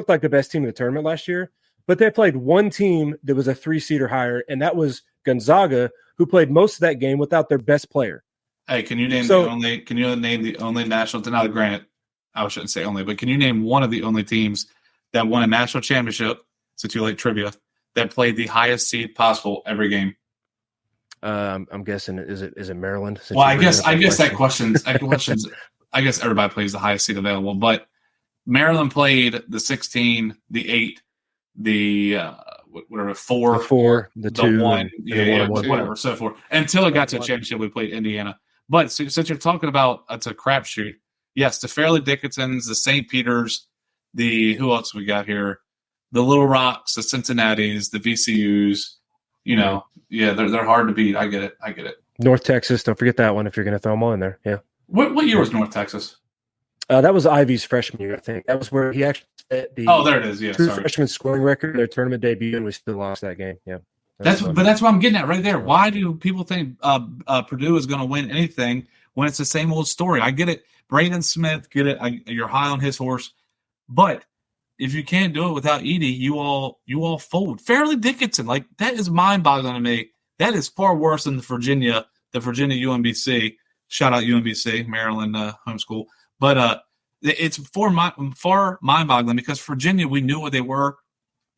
like the best team in the tournament last year, but they played one team that was a 3-seed or higher, and that was Gonzaga, who played most of that game without their best player. Hey, can you name the only national? Now, granted, I shouldn't say only, but can you name one of the only teams that won a national championship? It's a too late trivia that played the highest seed possible every game. I'm guessing is it Maryland? Well, I guess that questions. I guess everybody plays the highest seed available, but Maryland played the 16, the 8, the 4, the 2, 1, whatever, so forth. Until it got to a championship, we played Indiana. But since you're talking about it's a crapshoot, yes, the Fairleigh Dickinsons, the St. Peters, who else we got here? The Little Rocks, the Cincinnatis, the VCUs. They're hard to beat. I get it. North Texas, don't forget that one if you're going to throw them all in there. Yeah. What year was North Texas? That was Ivy's freshman year, I think. That was where he actually set the there it is. Yeah, true freshman scoring record in their tournament debut, and we still lost that game. Yeah, that's what I'm getting at right there. Why do people think Purdue is going to win anything when it's the same old story? I get it. Braden Smith, get it. You're high on his horse, but if you can't do it without Edie, you all fold. Fairleigh Dickinson, like that is mind-boggling to me. That is far worse than the Virginia UMBC. Shout out UMBC, Maryland homeschool. But it's far mind-boggling because Virginia, we knew what they were.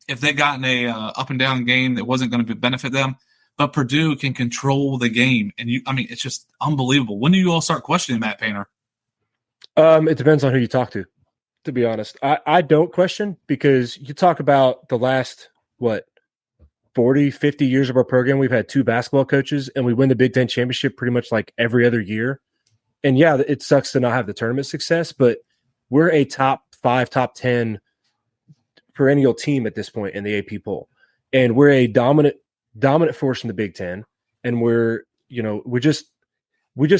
If they got in a up and down game, that wasn't going to benefit them. But Purdue can control the game, and it's just unbelievable. When do you all start questioning Matt Painter? It depends on who you talk to be honest. I don't question, because you talk about the last 40, 50 years of our program, we've had 2 basketball coaches, and we win the Big Ten championship pretty much like every other year. And yeah, it sucks to not have the tournament success, but we're a top 5, top 10 perennial team at this point in the AP poll. And we're a dominant force in the Big Ten. And we just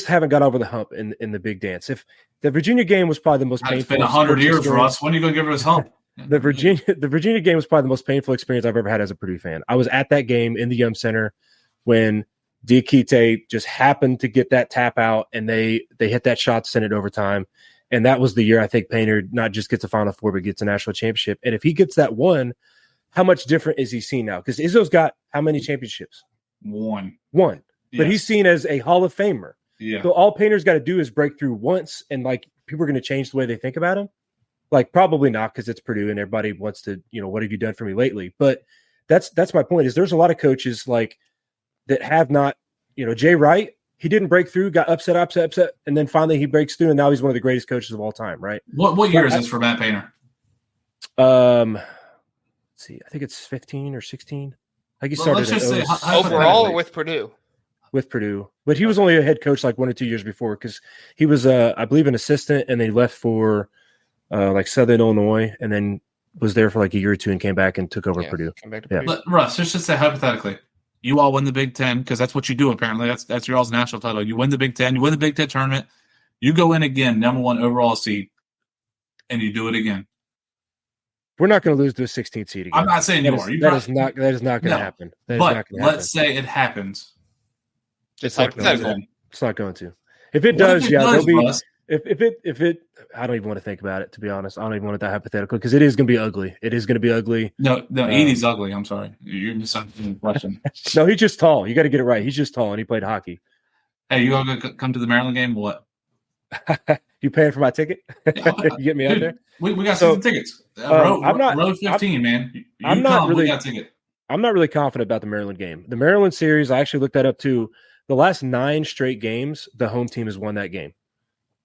haven't got over the hump in the big dance. If the Virginia game was probably the most painful. It's been 100 years, Russ. When are you going to give us hump? The Virginia game was probably the most painful experience I've ever had as a Purdue fan. I was at that game in the Yum Center when Diakite just happened to get that tap out, and they hit that shot to send it overtime. And that was the year I think Painter not just gets a Final Four, but gets a national championship. And if he gets that one, how much different is he seen now? Because Izzo's got how many championships? One. Yes. But he's seen as a Hall of Famer. Yeah. So all Painter's got to do is break through once, and like people are going to change the way they think about him. Like probably not, because it's Purdue and everybody wants to, what have you done for me lately? But that's my point. Is there's a lot of coaches like that have not, Jay Wright, he didn't break through, got upset, and then finally he breaks through, and now he's one of the greatest coaches of all time, right? What year is this for Matt Painter? Let's see, I think it's 15 or 16. I think he started let's just say overall or with Purdue. With Purdue, but he was only a head coach like 1 or 2 years before, because he was, I believe, an assistant, and they left for like Southern Illinois, and then was there for like a year or 2 and came back and took over Purdue. But Russ, let's just say hypothetically, you all win the Big Ten, because that's what you do apparently. That's your all's national title. You win the Big Ten, you win the Big Ten tournament, you go in again, number 1 overall seed, and you do it again. We're not going to lose to a 16th seed again. I'm not saying you are. That is not going to happen. But let's say it happens. It's not going to. If it does, there'll be If it, I don't even want to think about it, to be honest. I don't even want it that hypothetical because it is going to be ugly. It is going to be ugly. No, Edie's ugly. I'm sorry. You're misunderstanding the question. No, he's just tall. You got to get it right. He's just tall, and he played hockey. Hey, you going to come to the Maryland game or what? You paying for my ticket? You get me out there? We got season tickets. Row 15, man. I'm not really confident about the Maryland game. The Maryland series, I actually looked that up too. The last 9 straight games, the home team has won that game.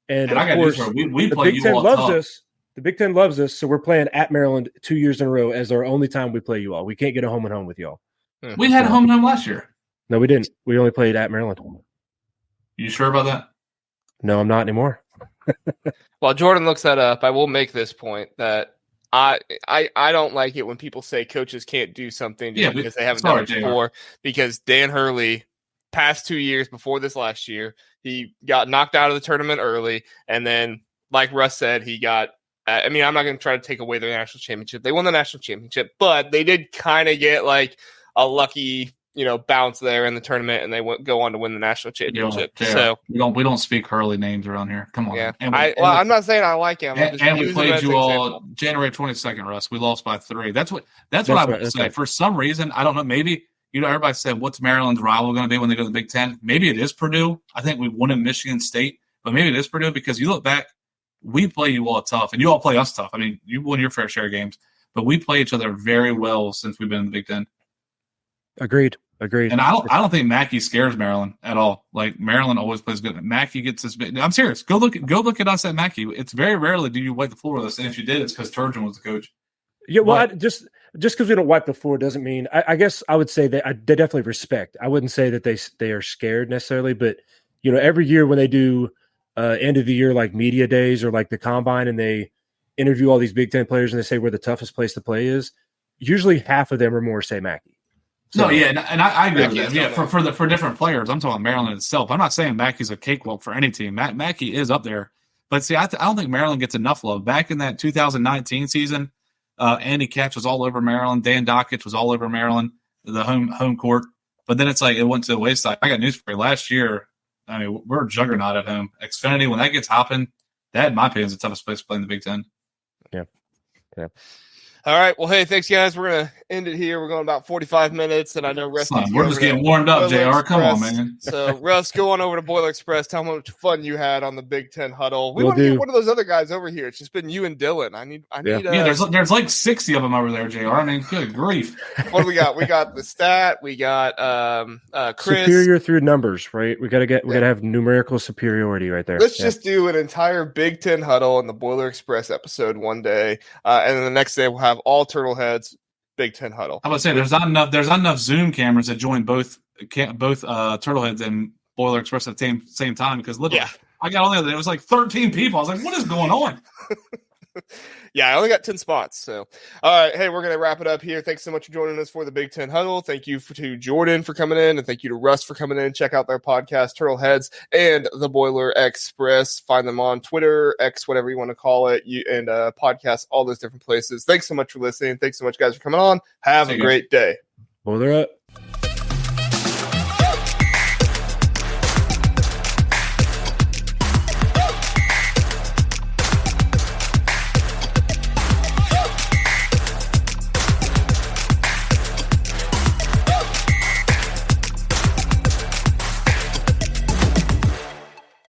And of course, we play Big Ten loves us. The Big Ten loves us, so we're playing at Maryland 2 years in a row as our only time we play you all. We can't get a home and home with y'all. We had a home and home last year. No, we didn't. We only played at Maryland. You sure about that? No, I'm not anymore. While Jordan looks that up, I will make this point that I don't like it when people say coaches can't do something because they haven't done it before. Because Dan Hurley, past 2 years before this last year, he got knocked out of the tournament early, and then, like Russ said, he got. I'm not going to try to take away their national championship. They won the national championship, but they did kind of get like a lucky, bounce there in the tournament, and they go on to win the national championship. So we don't speak Hurley names around here. Come on. Yeah. I'm not saying I like him. And we played you all January 22nd, Russ. We lost by 3. That's what I would say. Right. For some reason, I don't know. Maybe everybody said, "What's Maryland's rival going to be when they go to the Big Ten?" Maybe it is Purdue. I think we won in Michigan State, but maybe it is Purdue because you look back, we play you all tough, and you all play us tough. I mean, you won your fair share of games, but we play each other very well since we've been in the Big Ten. Agreed. And I don't think Mackey scares Maryland at all. Like Maryland always plays good. Mackey gets this big. I'm serious. Go look at us at Mackey. It's very rarely do you wipe the floor with us, and if you did, it's because Turgeon was the coach. Yeah, well, just because we don't wipe the floor doesn't mean. I guess I would say that they definitely respect. I wouldn't say that they are scared necessarily, but every year when they do end of the year like media days or like the combine, and they interview all these Big Ten players and they say where the toughest place to play is, usually half of them or more say Mackey. So, no, yeah, and I agree with that. Yeah, for different players, I'm talking about Maryland itself. I'm not saying Mackey's a cakewalk for any team. Mackey is up there, but see, I don't think Maryland gets enough love. Back in that 2019 season, Andy Katz was all over Maryland. Dan Dockich was all over Maryland, the home court. But then it's like it went to the wayside. I got news for you. Last year, I mean, we're a juggernaut at home. Xfinity, when that gets hopping, that, in my opinion, is the toughest place to play in the Big Ten. Yeah. All right. Well, hey, thanks, guys. We're going to end it here. We're going about 45 minutes, and I know Russ. We're just getting warmed up, JR. Come on, man. So, Russ, go on over to Boiler Express. Tell them how much fun you had on the Big Ten Huddle. We want to get one of those other guys over here. It's just been you and Dylan. I need. There's like 60 of them over there, JR. I mean, good grief. What do we got? We got the stat. We got Chris. Superior through numbers, right? We got to have numerical superiority right there. Let's just do an entire Big Ten Huddle in the Boiler Express episode one day, and then the next day we'll have all TurtleHeads Big Ten Huddle. I would say there's not enough Zoom cameras that join both TurtleHeads and Boiler Express at the same time because literally I got on the other day, it was like 13 people. I was like, what is going on? Yeah, I only got 10 spots. So, all right. Hey, we're going to wrap it up here. Thanks so much for joining us for the Big Ten Huddle. Thank you to Jordan for coming in, and thank you to Russ for coming in. Check out their podcast, TurtleHeads and the Boiler Express. Find them on Twitter, X, whatever you want to call it, and podcasts, all those different places. Thanks so much for listening. Thanks so much, guys, for coming on. Have a great day. Boiler up.